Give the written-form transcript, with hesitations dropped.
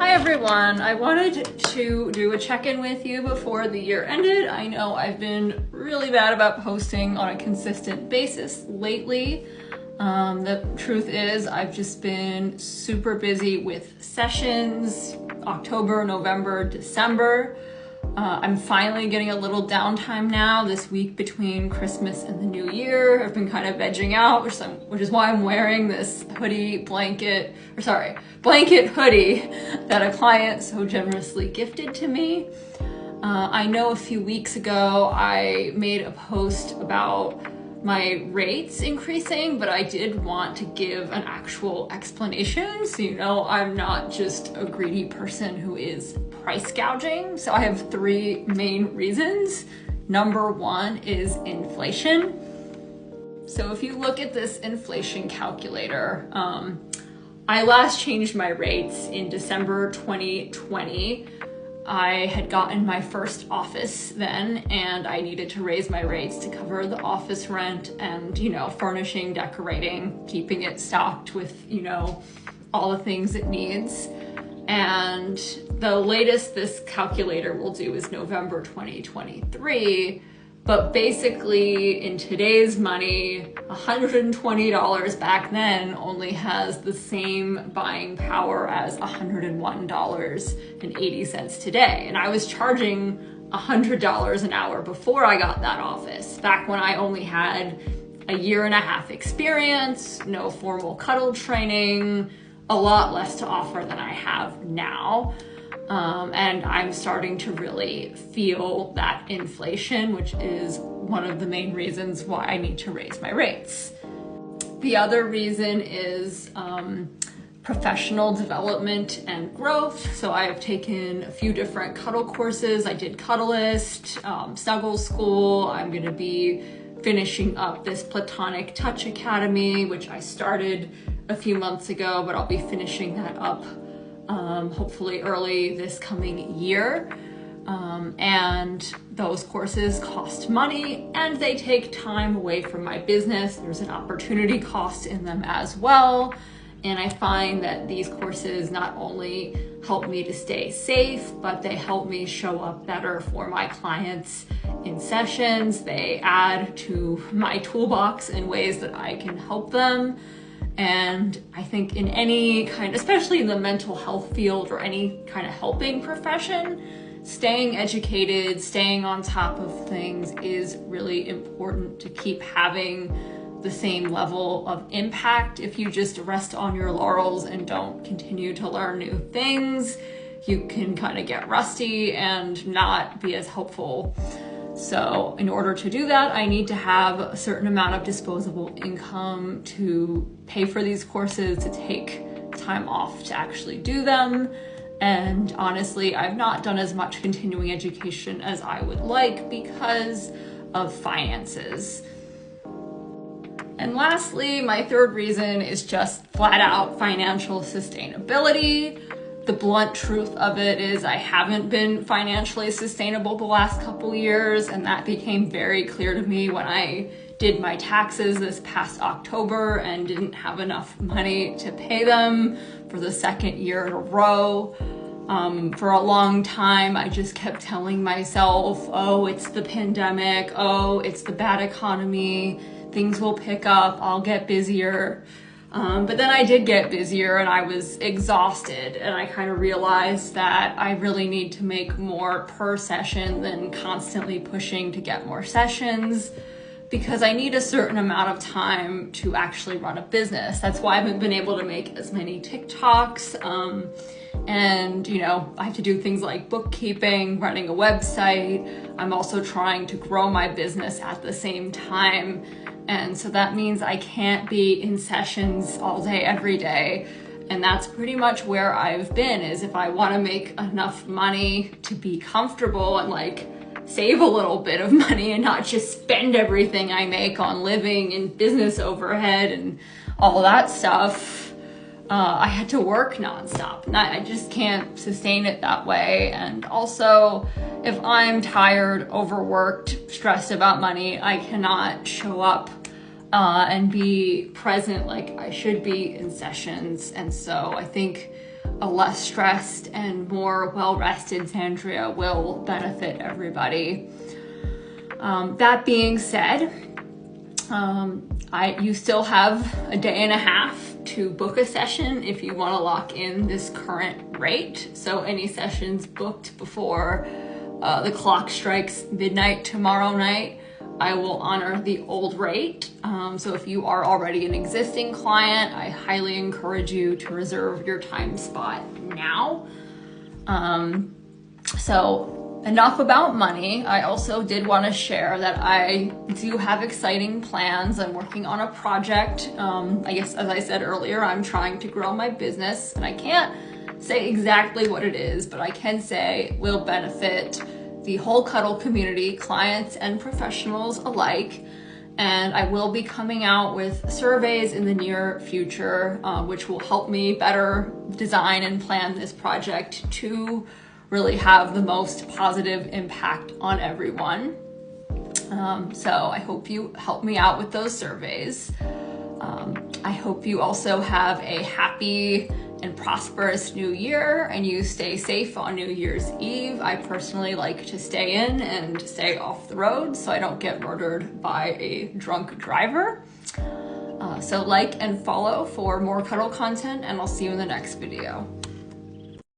Hi everyone, I wanted to do a check-in with you before the year ended. I know I've been really bad about posting on a consistent basis lately. The truth is I've just been super busy with sessions, October, November, December. I'm finally getting a little downtime now this week between Christmas and the New Year. I've been kind of vegging out, which is why I'm wearing this blanket hoodie that a client so generously gifted to me. I know a few weeks ago I made a post about my rates increasing, but I did want to give an actual explanation so you know I'm not just a greedy person who is price gouging. So I have three main reasons. Number one is inflation. So if you look at this inflation calculator, I last changed my rates in December 2020. I had gotten my first office then, and I needed to raise my rates to cover the office rent and, furnishing, decorating, keeping it stocked with, all the things it needs. And the latest this calculator will do is November 2023. But basically, in today's money, $120 back then only has the same buying power as $101.80 today. And I was charging $100 an hour before I got that office, back when I only had a year and a half experience, no formal cuddle training, a lot less to offer than I have now. And I'm starting to really feel that inflation, which is one of the main reasons why I need to raise my rates. The other reason is professional development and growth. So I have taken a few different cuddle courses. I did Cuddlist, Snuggle School. I'm going to be finishing up this Platonic Touch Academy, which I started a few months ago, but I'll be finishing that up hopefully early this coming year. And those courses cost money and they take time away from my business. There's an opportunity cost in them as well. And I find that these courses not only help me to stay safe, but they help me show up better for my clients in sessions. They add to my toolbox in ways that I can help them. And I think in any kind, especially in the mental health field or any kind of helping profession, staying educated, staying on top of things is really important to keep having the same level of impact. If you just rest on your laurels and don't continue to learn new things, you can kind of get rusty and not be as helpful. So in order to do that, I need to have a certain amount of disposable income to pay for these courses, to take time off to actually do them. And honestly, I've not done as much continuing education as I would like because of finances. And lastly, my third reason is just flat out financial sustainability. The blunt truth of it is I haven't been financially sustainable the last couple years, and that became very clear to me when I did my taxes this past October and didn't have enough money to pay them for the second year in a row. For a long time, I just kept telling myself, oh, it's the pandemic, oh, it's the bad economy, things will pick up, I'll get busier. But then I did get busier and I was exhausted, and I kind of realized that I really need to make more per session than constantly pushing to get more sessions, because I need a certain amount of time to actually run a business. That's why I haven't been able to make as many TikToks. And I have to do things like bookkeeping, running a website. I'm also trying to grow my business at the same time. And so that means I can't be in sessions all day, every day. And that's pretty much where I've been, is if I want to make enough money to be comfortable and save a little bit of money and not just spend everything I make on living and business overhead and all that stuff, I had to work nonstop. And I just can't sustain it that way. And also, if I'm tired, overworked, stressed about money, I cannot show up and be present like I should be in sessions. And so I think a less stressed and more well-rested Sandria will benefit everybody. That being said, you still have a day and a half to book a session if you want to lock in this current rate. So any sessions booked before the clock strikes midnight tomorrow night, I will honor the old rate. So if you are already an existing client, I highly encourage you to reserve your time spot now. So enough about money. I also did want to share that I do have exciting plans. I'm working on a project. I guess, as I said earlier, I'm trying to grow my business, and I can't say exactly what it is, but I can say it will benefit the whole Cuddle community, clients and professionals alike. And I will be coming out with surveys in the near future, which will help me better design and plan this project to really have the most positive impact on everyone. So I hope you help me out with those surveys. I hope you also have a happy and prosperous new year, and you stay safe on New Year's Eve. I personally like to stay in and stay off the road so I don't get murdered by a drunk driver. So like and follow for more Cuddle content, and I'll see you in the next video.